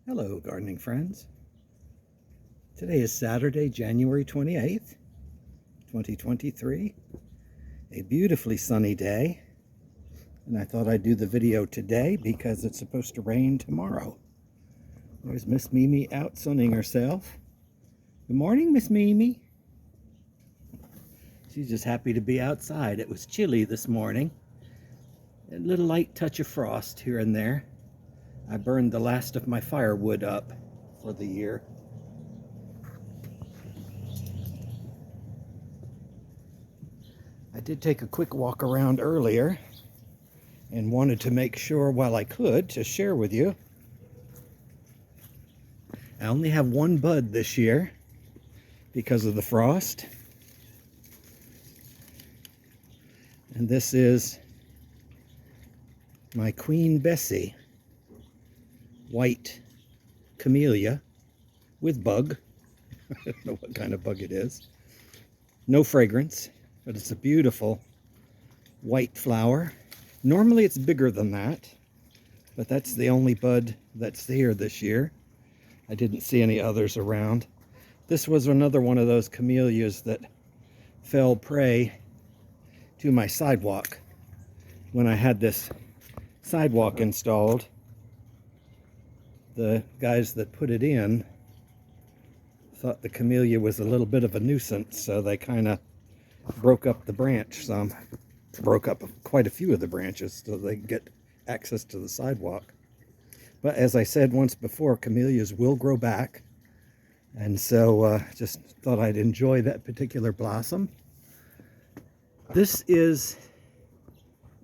Hello, gardening friends. Today is Saturday, January 28th, 2023. A beautifully sunny day. And I thought I'd do the video today because it's supposed to rain tomorrow. There's Miss Mimi out sunning herself. Good morning, Miss Mimi. She's just happy to be outside. It was chilly this morning. A little light touch of frost here and there. I burned the last of my firewood up for the year. I did take a quick walk around earlier and wanted to make sure while I could to share with you. I only have one bud this year because of the frost. And this is my Queen Bessie. White Camellia with bug. I don't know what kind of bug it is. No fragrance, but it's a beautiful white flower. Normally it's bigger than that, but that's the only bud that's here this year. I didn't see any others around. This was another one of those camellias that fell prey to my sidewalk when I had this sidewalk installed. The guys that put it in thought the camellia was a little bit of a nuisance, so they kind of broke up the branch some. Broke up quite a few of the branches so they could get access to the sidewalk. But as I said once before, camellias will grow back, and so just thought I'd enjoy that particular blossom. This is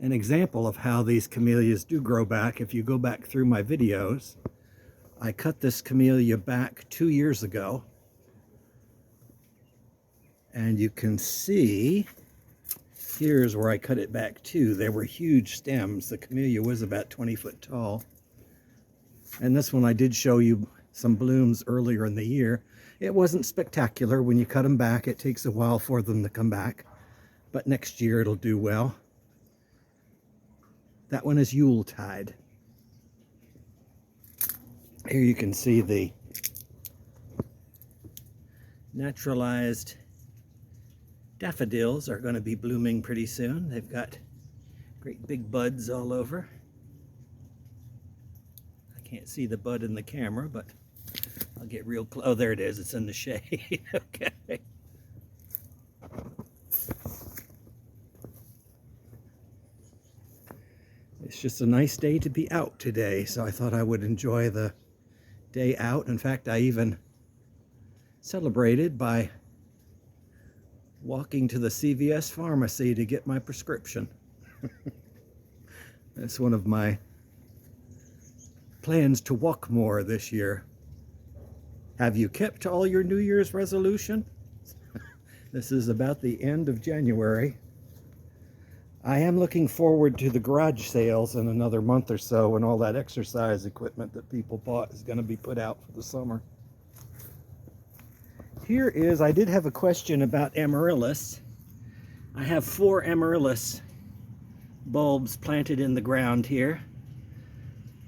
an example of how these camellias do grow back. If you go back through my videos, I cut this camellia back 2 years ago, and you can see here's where I cut it back to. There were huge stems. The camellia was about 20 foot tall, and this one I did show you some blooms earlier in the year. It wasn't spectacular. When you cut them back, it takes a while for them to come back, but next year it'll do well. That one is Yuletide. Here you can see the naturalized daffodils are going to be blooming pretty soon. They've got great big buds all over. I can't see the bud in the camera, but I'll get real close. Oh, there it is. It's in the shade. Okay. It's just a nice day to be out today, so I thought I would enjoy the day out. In fact, I even celebrated by walking to the CVS pharmacy to get my prescription. That's one of my plans, to walk more this year. Have you kept all your New Year's resolution? This is about the end of January. I am looking forward to the garage sales in another month or so, when all that exercise equipment that people bought is going to be put out for the summer. Here is, I did have a question about Amaryllis. I have 4 Amaryllis bulbs planted in the ground here,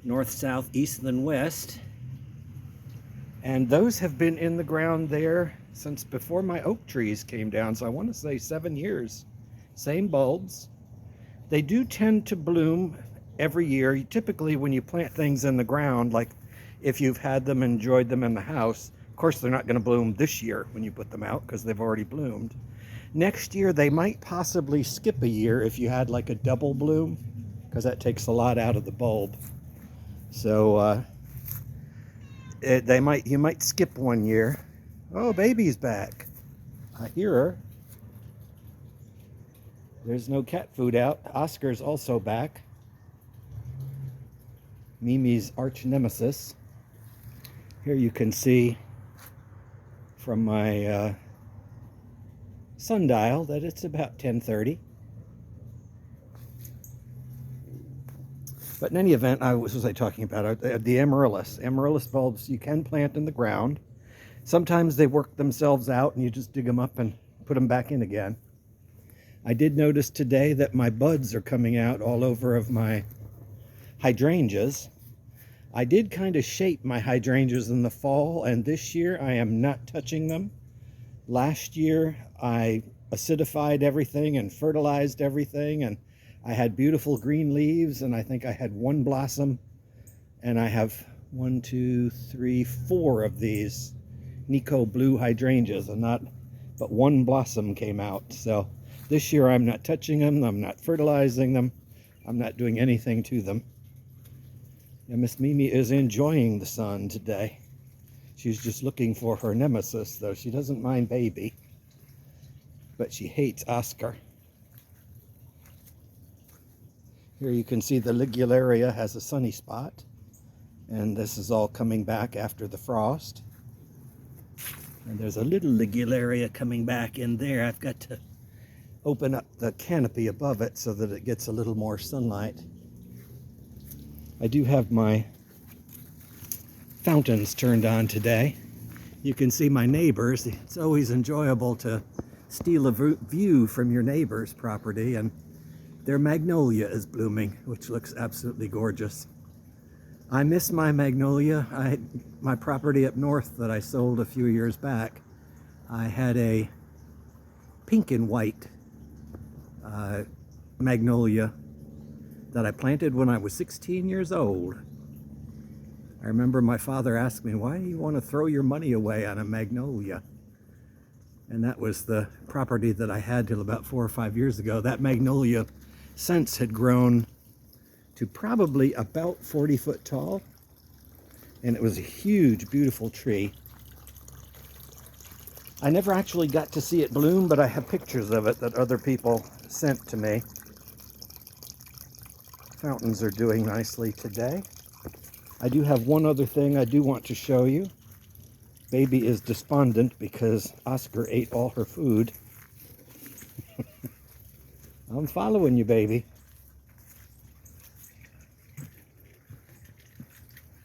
north, south, east, and west. And those have been in the ground there since before my oak trees came down, so I want to say 7 years. Same bulbs. They do tend to bloom every year. Typically when you plant things in the ground, like if you've had them, enjoyed them in the house, of course they're not going to bloom this year when you put them out because they've already bloomed. Next year they might possibly skip a year if you had like a double bloom, because that takes a lot out of the bulb. So you might skip 1 year. Oh, baby's back. I hear her. There's no cat food out. Oscar's also back. Mimi's arch nemesis. Here you can see from my sundial that it's about 10:30. But in any event, what was I talking about? The Amaryllis. Amaryllis bulbs you can plant in the ground. Sometimes they work themselves out and you just dig them up and put them back in again. I did notice today that my buds are coming out all over of my hydrangeas. I did kind of shape my hydrangeas in the fall, and this year I am not touching them. Last year I acidified everything and fertilized everything, and I had beautiful green leaves, and I think I had one blossom, and I have 1, 2, 3, 4 of these Nico blue hydrangeas, and not but one blossom came out. So this year I'm not touching them, I'm not fertilizing them, I'm not doing anything to them. And Miss Mimi is enjoying the sun today. She's just looking for her nemesis, though. She doesn't mind Baby, but she hates Oscar. Here you can see the Ligularia has a sunny spot, and this is all coming back after the frost. And there's a little Ligularia coming back in there. I've got to open up the canopy above it so that it gets a little more sunlight. I do have my fountains turned on today. You can see my neighbors. It's always enjoyable to steal a view from your neighbor's property, and their magnolia is blooming, which looks absolutely gorgeous. I miss my magnolia. My property up north that I sold a few years back, I had a pink and white magnolia that I planted when I was 16 years old. I remember my father asked me, why do you want to throw your money away on a magnolia? And that was the property that I had till about 4 or 5 years ago. That magnolia since had grown to probably about 40 foot tall, and it was a huge, beautiful tree. I never actually got to see it bloom, but I have pictures of it that other people sent to me. Fountains are doing nicely today. I do have one other thing I do want to show you. Baby is despondent because Oscar ate all her food. I'm following you, baby.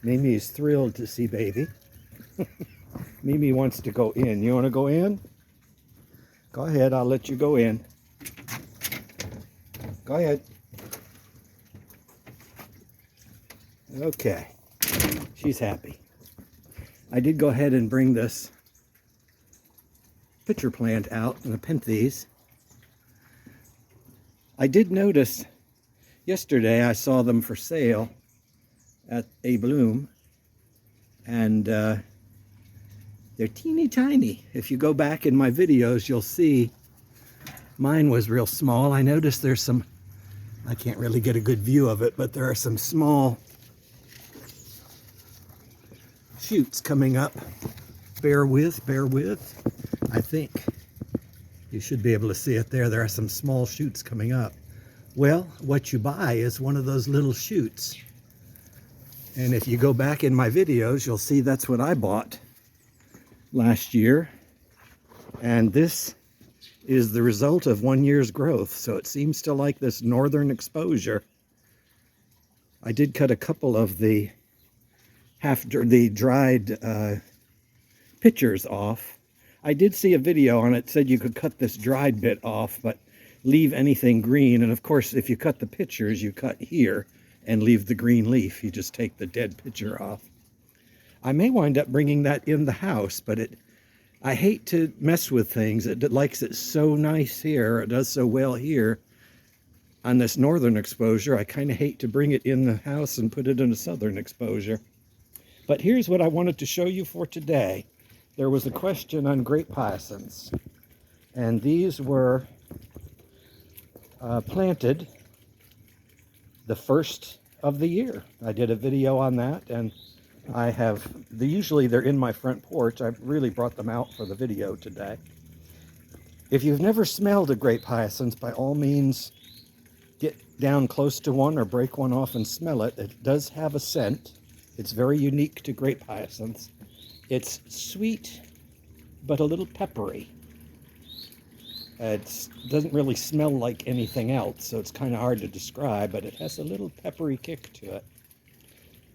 Mimi is thrilled to see Baby. Mimi wants to go in. You want to go in? Go ahead, I'll let you go in. Go ahead. Okay, she's happy. I did go ahead and bring this pitcher plant out in the Penthes. I did notice yesterday I saw them for sale at A Bloom, and they're teeny tiny. If you go back in my videos, you'll see mine was real small. I noticed there's some, I can't really get a good view of it, but there are some small shoots coming up. Bear with. I think you should be able to see it there. There are some small shoots coming up. Well, what you buy is one of those little shoots. And if you go back in my videos, you'll see that's what I bought last year. And this is the result of 1 year's growth. So it seems to like this northern exposure. I did cut a couple of the dried pitchers off. I did see a video on it, said you could cut this dried bit off, but leave anything green. And of course, if you cut the pitchers, you cut here and leave the green leaf. You just take the dead pitcher off. I may wind up bringing that in the house, but I hate to mess with things. It likes it so nice here. It does so well here on this northern exposure. I kind of hate to bring it in the house and put it in a southern exposure. But here's what I wanted to show you for today. There was a question on grape hyacinths, and these were planted the first of the year. I did a video on that, and I have, usually they're in my front porch. I really brought them out for the video today. If you've never smelled a grape hyacinth, by all means, get down close to one or break one off and smell it. It does have a scent. It's very unique to grape hyacinths. It's sweet, but a little peppery. It doesn't really smell like anything else, so it's kind of hard to describe, but it has a little peppery kick to it.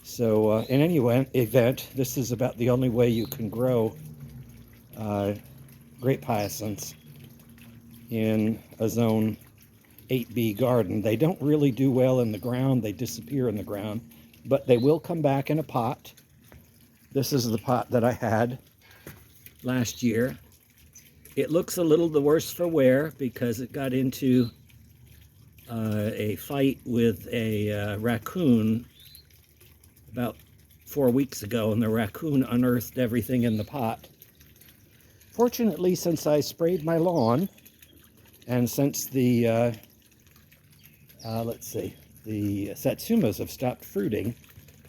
So in any event, this is about the only way you can grow grape hyacinths in a zone 8B garden. They don't really do well in the ground. They disappear in the ground. but they will come back in a pot. This is the pot that I had last year. It looks a little the worse for wear because it got into a fight with a raccoon about 4 weeks ago, and the raccoon unearthed everything in the pot. Fortunately, since I sprayed my lawn, and since the, the satsumas have stopped fruiting,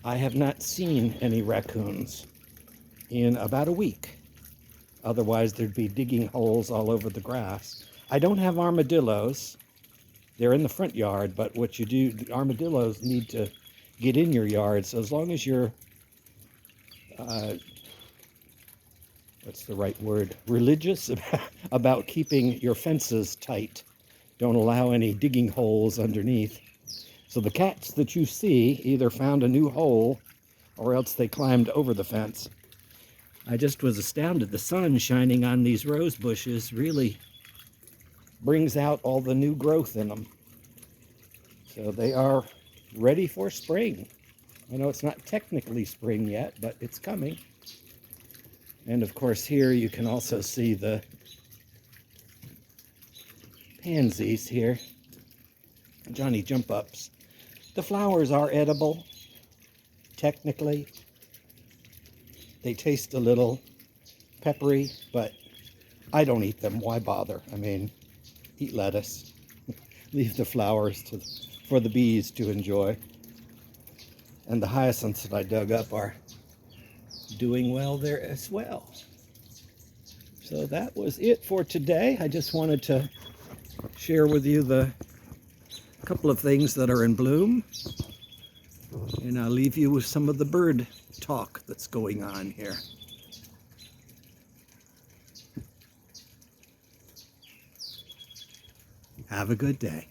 I have not seen any raccoons in about a week. Otherwise, there'd be digging holes all over the grass. I don't have armadillos. They're in the front yard, but what you do, the armadillos need to get in your yard. So as long as you're, what's the right word, religious about keeping your fences tight. Don't allow any digging holes underneath. So the cats that you see either found a new hole or else they climbed over the fence. I just was astounded. The sun shining on these rose bushes really brings out all the new growth in them. So they are ready for spring. I know it's not technically spring yet, but it's coming. And of course here you can also see the pansies here, Johnny jump ups. The flowers are edible, technically. They taste a little peppery, but I don't eat them. Why bother? I mean, eat lettuce. Leave the flowers for the bees to enjoy. And the hyacinths that I dug up are doing well there as well. So that was it for today. I just wanted to share with you the couple of things that are in bloom. And I'll leave you with some of the bird talk that's going on here. Have a good day.